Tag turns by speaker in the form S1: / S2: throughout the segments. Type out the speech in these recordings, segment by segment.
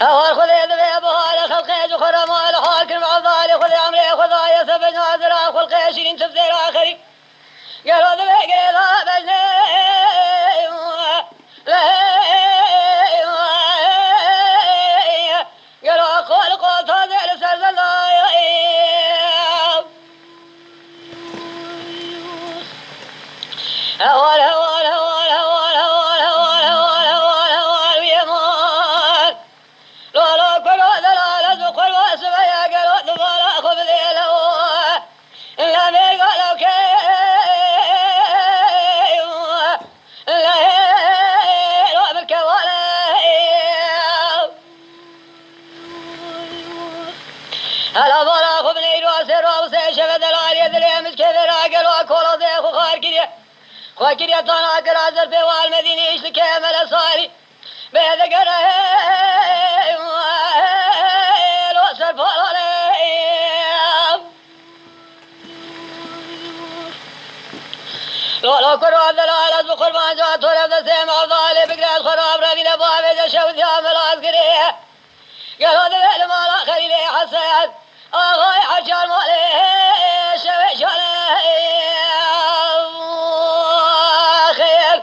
S1: أول خذ يد بها لخلقه خرم الحاكم عضالي خذ عمري خذايا سبج ناظر خلقه شيرين تفسير آخري قالوا ذبي قيلا بجني قالوا أقول قوت هذه لسرز هوال هوال هوال هوال هوال هوال هوال هوال هوال ويمان لا لا كل لا لا تقول واسمع يا قالوا لا خذ ذي له إلا من قالوا كيف لا لا بالكوالي هلا ضلا خبني رواسي رواسي شفت العالية ذلي مسكذر قالوا كل ضيق وخار كذا وكذا طلع كرازر في والمدينة يشلك ملا صالي بهذا قرأي لو صرف عليهم لو كروا الدلالة بقربان جات ولد سيمع ظالي بقرأ الخراب ربي نبوها بيجا شوذي عمل عسكري قالوا ذي المال خليلي حسين أغاي حجار مالي شوي شالي خير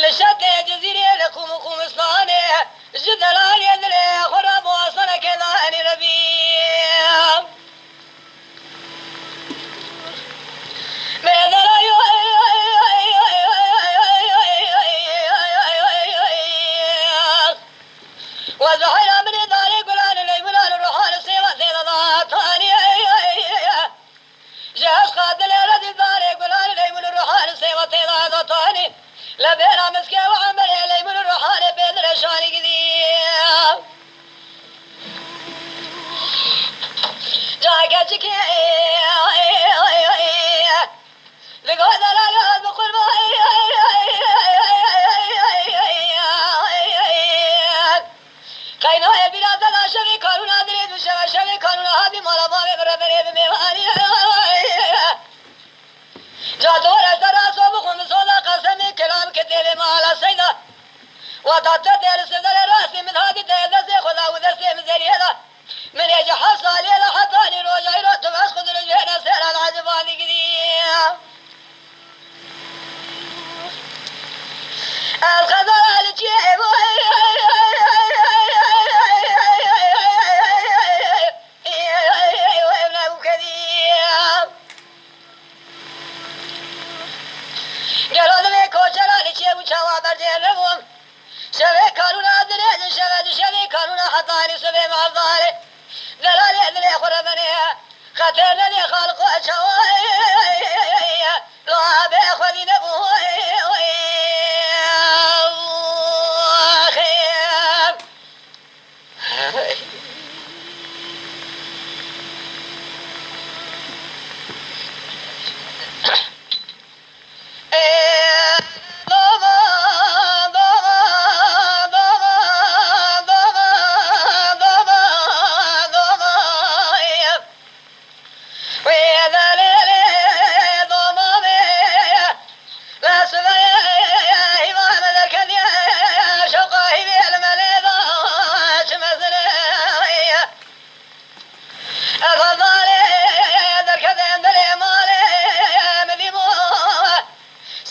S1: لشد جزيرة لكم وكم صنانة جدلان يدري خراب وصنا كذا أني ربيع وزحينا من ذلك قلان لي قلان الروحان السيرة سيرة ضاطاني جهاز قادل يرد ذلك قلان لي من الروحان السيرة سيرة ضاطاني لبينا مسكي وعمل لي من الروحان بذر شاني قديم جاك جكي لقد لا لا بقول كاينه البلاد لا شريك كانوا نادرين وشريك كانوا هذه مال ضامن ربنا بمهاني جادور الدراس وبخون صولا قسمي كلام كتير مال سيدا وتعتدل سدل راسي من هذه تهدسي خذا ودسي من زريدا من يجي حصل يلا حطاني روجا يروت واسخذ رجعنا سير العجباني قديم الخضر الجيب قالوا ذي كوشلا لشيء وشوا برجلهم شبه كانوا نادرين شبه كانوا حطاني سبي مع الظالم ذلالي ذلي خربني خطرنا لي خلق شواي لا بأخذي نبوي خير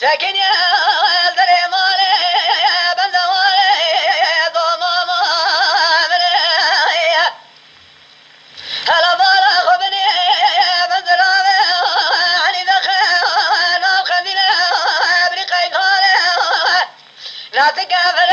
S1: لكن يا ذري مالي بندوالي ضماما مني هلا ضالا خبني بندلالي عني دخل ناخذنا برقي قالي لا تقابل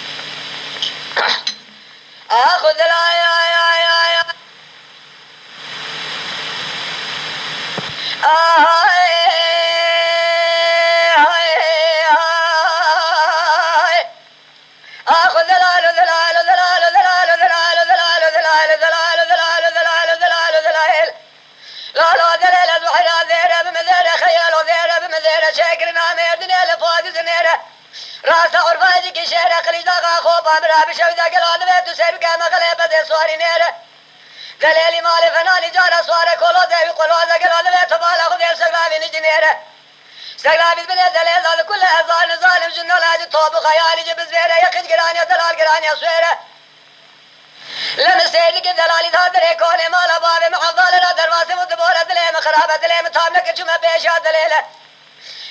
S1: راس عرفاجي كي شهر قليج داغا خوب امرا بشوي ذاك العدوات وسير كما غلبة ذي صواري نيره دليلي مالي فناني جارة صواري كولو ذي قلوا ذاك العدوات تبالا خذ سقلابي نجي نيره سقلابي بني دليل ذا كل ظالم ظالم جنة لاجي طوب خيالي جبز بيره يقج قراني دلال قراني صويره لما سيدك دلالي ذا دري كوني مالا بابي محضال لا درواسي ودبورة دليم خرابة دليم تامنك جمع بيشا دليله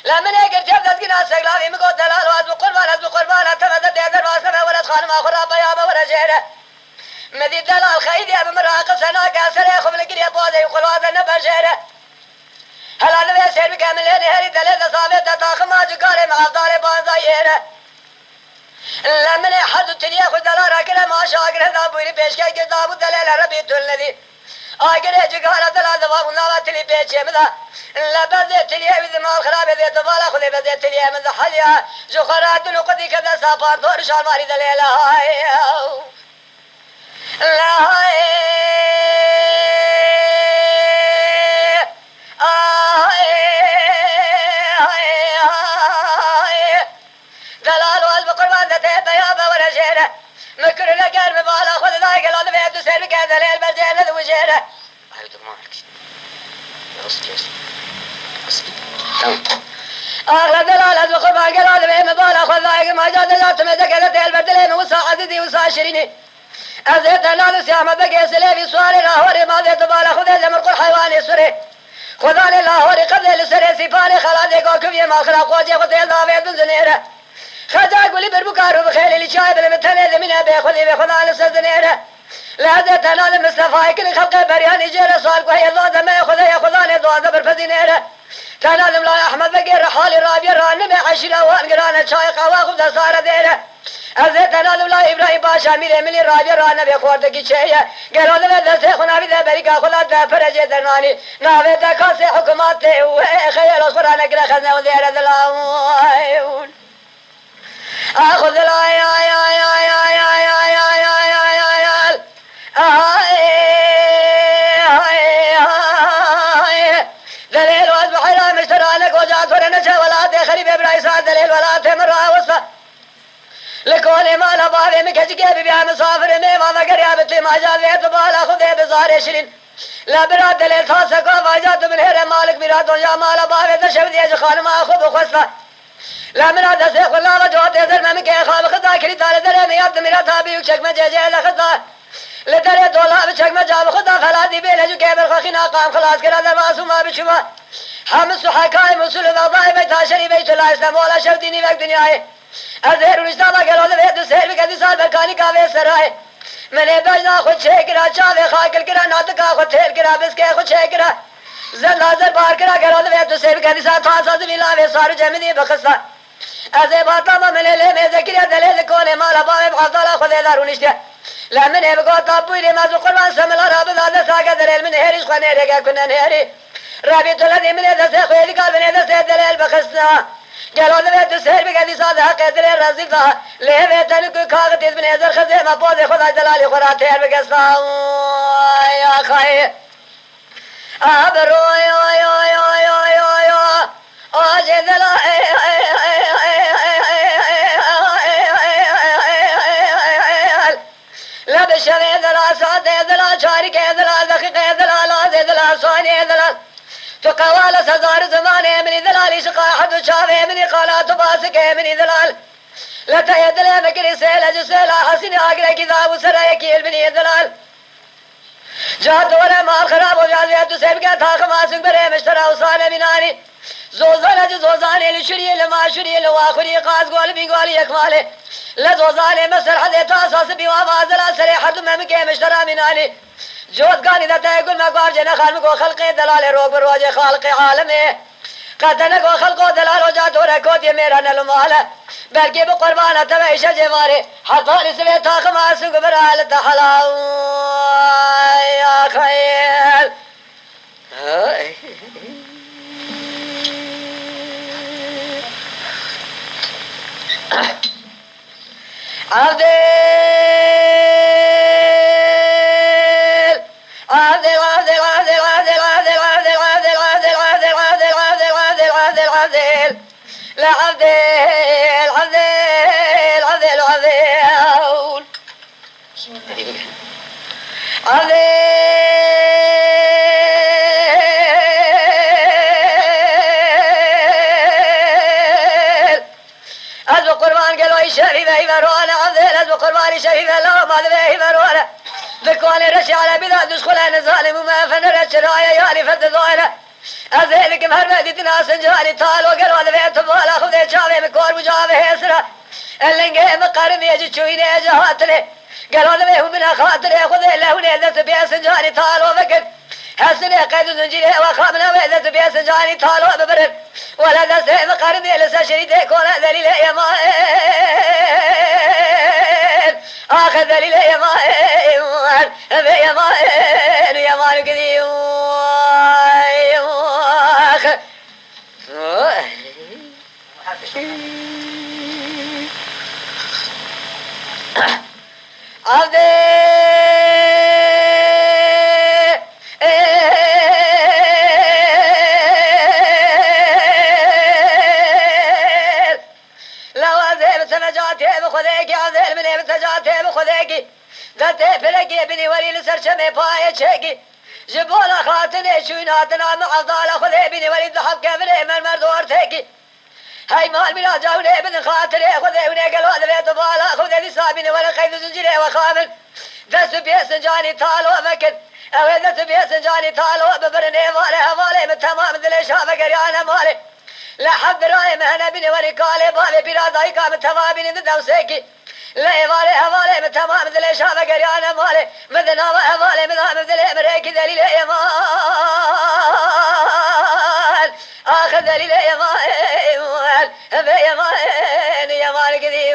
S1: لمن يقر جبدت قنا سقلابي مقود دلال وازم قربان تمدد دي درواسة ولد خانم آخر بيابا ولا جيره مدي دلال خيدي ابو مراقب سنا قاسر يخب لقرية بوزي يقول هذا نبشيره هلا نبي سير بكامل لين هري دليل صافي تتاخ ما جكاري مع افضال بانزايره لمن حد التنيا خد دلال راكنا ما شاكر هذا بوري بيشكا قدام دليل ربي الذي آقر جكارة دلال دفاق ونوات لي بيشي مذا لبذي تنيا بذي مال خراب ذي تفالا خذي بذي تنيا مذا حليا جخرات نقضي كذا سابان دور شالماري دليل هاي لا هاي دلال واز بقربان ذاتي بيابا ولا جيره مكر لقار ببالا خذ ذاك الأرض بيد سير بك دليل برجينا ذو جيره أغلى دلال واز بقربان قلال بيم ببالا خذ ذاك ما جاد ذات مدك ذاتي البردلين وسا عزيزي وسا شريني أزيت نال سيامة بقي سليفي سواري لاهوري ما ذي تبالا خذ زمرق الحيواني سوري خذاني لاهوري قبل لسري سيفاني خلادي قوكبي ما خلاق وجه خذي ضافي بنزنيره خذا قولي بربكارو بخيلي اللي شايب المتنى منها بيخذي بخذا لسزنيره لا ذات نال مصطفى كل خلق برياني جيره صالك وهي ضوزة ما ياخذاني ضوزة برفزينيره تنال ملا أحمد بقي رحالي رابي رانمي عشرة وانقرانا شايقة واخذ صار ديره أزيت نال ملا إبراهيم باشا ميري ملي رابي رانمي خوردك شيء قالوا ذا سيخنا بذا بريقا خلا ذا فرجي درناني ناوي ذا كاسي حكوماتي وخيال أصفرانك لخزنا وذير ذلاون أخذ لا دليل واز بحيرا مشترانك وجات ورنشا ولا تخريب إبراهيم دليل ولا تمر وصفة لكوني ما لبابي مكجك ببيع مسافر ميما ذكر يا بتلي ما جاذيت بالا خذي بزار شرين لا براد دليل تاسك وفاجات من هير مالك براد وجا ما لبابي تشبد يجي خان ما أخذ خصفة لا من هذا سيخ ولا رجوت يزر ما مكي خاب خدا كري تال درمي يبد من تابي وشك مجيجي لخدا لدري دولا بشك مجاب خدا خلادي بيله جو كبر خخنا قام خلاص كرا درباسو ما بشما حمس حكاي مسل ضاي بيت شري بيت الله اسلام ولا شوديني وقت دنياي ازهر ونشتا ما قالوا ذي سير بكدي سال بكاني كافي سراي من بجنا خد شكرا شاوي خاكل كرا ناتكا خد تير كرا بسكي خد شكرا زلازل بار كرا قالوا ذي سير بكدي سال تاسا زميلا في صار جمني بخصا أزي باطا من اللي مذكر دليل كوني مالا بابي بحضر خذ دارونشته لمن يبقى طابوي ما قربان سملا راب هذا ساق دليل من هيرش خني رجع كنا نهري رابي تلذي من هذا سخوي قال من هذا دليل بخسنا قالوا ذا تسهر بقدي صاد حق دليل رزقها ليه بيتن كاغت من هذا خزي ما بوز خذ دلالي خرات هر بقسنا يا خاي أبرو أجي دلا لا بشري دلا صاد دلا شارك دلا دقيق دلا لاز دلا صاني دلا تقوال سزار زمانه من دلالي شقا حد شافه من قالات باسك من دلال لا تيدل مكري سيل جسلا حسن اگره كتاب سره كيل من دلال جات ورا ما خراب وجازيات سبقه تاخ ماسك بره مشترى وصانه بناني زوزان لشري لما شري لواخري قاز قول بيقول يكماله لا زوزان مسر حد تاساس بوافازلا سريحه ممكه مشترى بناني جوت قال إذا تقول ما قال جنا خالق وخلق دلال روق بروج خالق عالمه قدنا وخلق دلال وجات وركوت يميران المال بلكي بقربان تبعيش جواري حطال سوي تاخ ما سوق برال تحلاو يا خيل العذيل أزو قربان قالوا شريفة يمرون عذيل أزو قربان شريفة لو ما ذبه يمرون ذكواني رشي على بذات دشخلان ظالم وما فنرت شرايا يالي فتضاينة أزيلك مهرمدي تناس جاني تالو قالوا ذبه تبالا خذي جابي مكور مجابه يسرى اللنقه مقارن يجي شويني جهاتني قالوا ذبه من خاطري خذي له نيزة بيس جاني تالو فكر حسن قيد زنجيره وخامنا وإذا بيس جاني تالو ببرد ولا دسه مقارن لسا شريدك ولا ذليل يا مائن آخذ ذليل يا مائن يا مائن يا مائن كذي جبونا خاطني شويناتنا مع ضالة خذي بني وليد ضحب كبري من مردور تيكي هاي مال ملا جاوني بن خاطري خذي ونيقل وذا بيت بالا خذي لسابني ولا قيد زنجري وخامل دس بيسنجاني طالو مكن او دس بيسنجاني طالو ببرني مالي من تمام ذلي شافك ريانا مالي لا حد راي مهنا بني ورقالي بابي براداي قام تمامين من دوسيكي لا مالي من تمام ذلي شافك ريانا مالي من نام مالي من نام ذلي مريكي ذلي يا مال اخذ ذلي يا مال يا مال كذي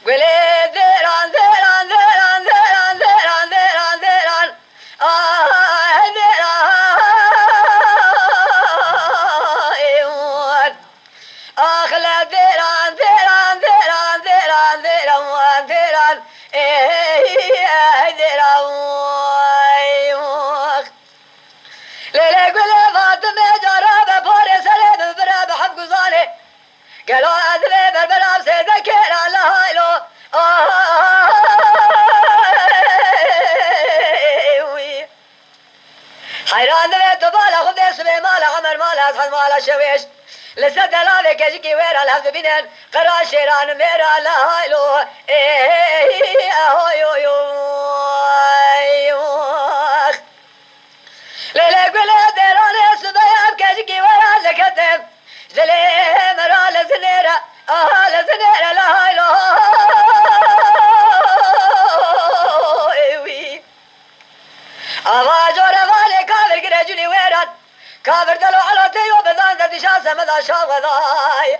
S1: قولي ذيران ذيران ذيران ذيران ذيران ذيران ذيران ذيران أخلا ذيران ذيران ذيران ذيران ذيران ذيران ذيران ليلي قولي فاطمة جرابة بوري سليم برابة حب قزاني قالوا أذلي بالبلاب سيذكر على هايلو حيران ذلي تبالا خذ اسمي مالا عمر مالا أصحى مالا شويش لسه دلالك يجيكي ويرا الهفت بينين قرا شيران ميرا لا هايلو ليلي قولي ديران سبياب كيجيكي ويرا زكتم زلي مرا لزنيرا لزنيرا لا هايلو أواجور والي كافر كرجوني ويران كافر دلو على تيو بذان ذاتي شاسة مذا شاغذاي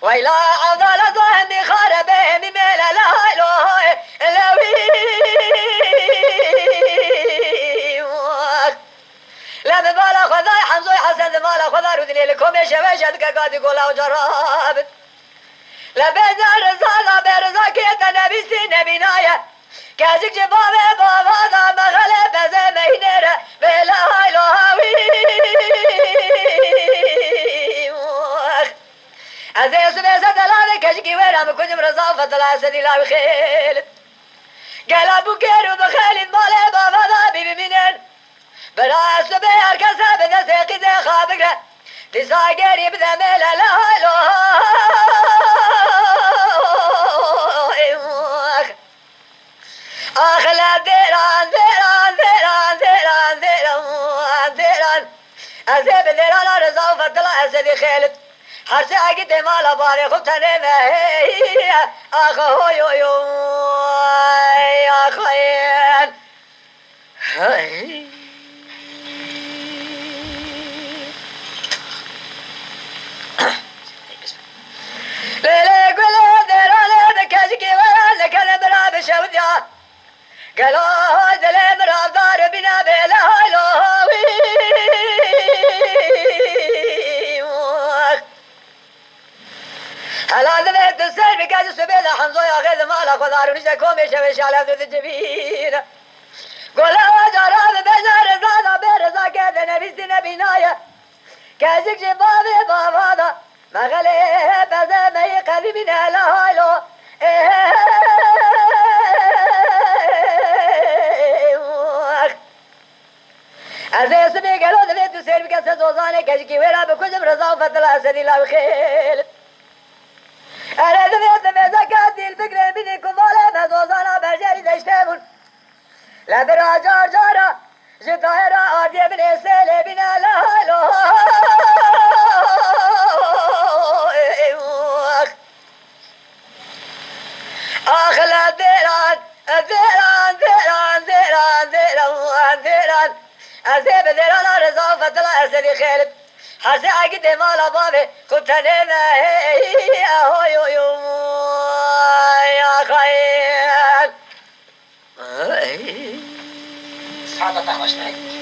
S1: ويلا عضالة ظهني خاربه ميلا لا هايلو لوي لا ببالا خذاي حمزوي حسن مالا خذا ردني لكم يا شباب شدك قاعد يقول او جرابت لا بيزار رزاقا برزا كيتا نبي سي نبي نايا كازك جبابي بابا ذا مغلب بزي مينيرا بلا هايلو هاوي أزي سبيسة دلالي كشكي ويرا مكنجم رزا فتلا سدي لا بخيل قال ابو كيرو بخيل مالي بابا ذا بيبي منين بلا سبي هركسا بدا سيقي زي خابقرا تساقري بدا ميلا لا هايلو أخلا ديران ديران ديران ديران ديران ديران أزيب ديران رزا وفتلا أسدي خيلت حرسي عقد مالا باري خبتني مهي أخو يو يو أخوين ليلي قولي ديران دكاشكي ولا كان براب شوديا قالوا دلي مراب دار بنا بلا هايلوي هلا ذبت السير بقاج السبيل حمزو يا غيظ مالا خضار ونجا كومي شويش على ذو الجبين گلا جارا بجار زادا برزا که نویسی نبینایه کجک جبابی بابادا مغلی بزه می قدیمی نلالو از اسمی گلو دوید تو سر بکسه زوزانه کجکی ویرا بکجم رضا و فتل اسدی لاو خیل اره دوید دویزا که دیل بگره بینی کماله مزوزانا برجری دشتمون لبرا جار جارا جتاهرا آدیه بینی سیلی بینی لالو آخلا دیران دیران دیران دیران دیران دیران ازه به دیران رضا فتلا ارسلی خیلت حرسه اگی دیمالا بابه کتنه مهی اهوی یا خیل ساعتا تخوش نهی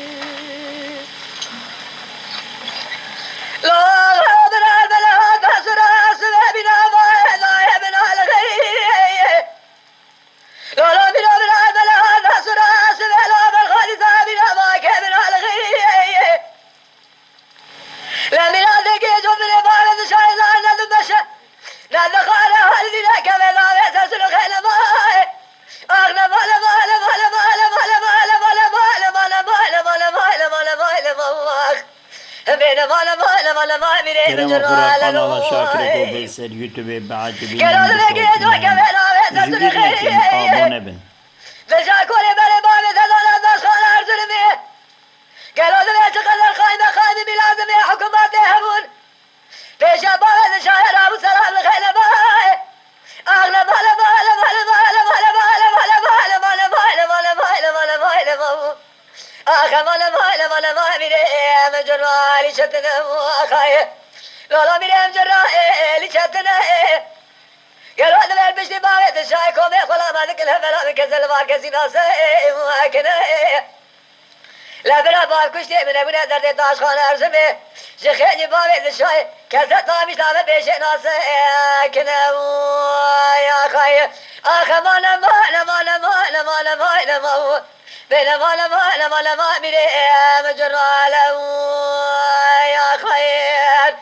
S1: لا غادر بلا تسر اسبه بنا ضايع بنا الغي لا لا بنا بلا تسر اسبه لا بالخالص بنا ما كبنا الغي لا بنا ذكي جبل بارد شايز عنا دبشه لا دخل هذه لا كبلا تسر خيل ما اغلى مال مال مال مال مال مال مال مال مال مال مال مال مال مال بين مال مال مال مال بين
S2: كرم قناة شاكرة وبيسر يوتيوب بعد بين abone ben.
S1: تشاكل بلا باب تدل الناس خان ارزلمي قالوا ذي تقدر خايمة خايمة بلازم حكومات يهبون في شباب شاعر ابو سلام الخيل باي اغلى مال مال مال مال مال مال مال مال مال مال مال مال مال مال آخر مال مال مال مال میرم جرا لیشتنا آخای لالا میرم جرا لیشتنا قالوا هذا البشتي باغي تشايكم يخلا ما ذكر هبلا كزل ماركسي ناس ماكنه لا بلا باب كشتي من ابن درد داش خان ارزمي شيخي باغي تشاي كزل طامش لامه بيش ناس كنه يا خاي آخر مال مال مال مال مال مال مال بين مال مال مال مال مريم جرى له يا خير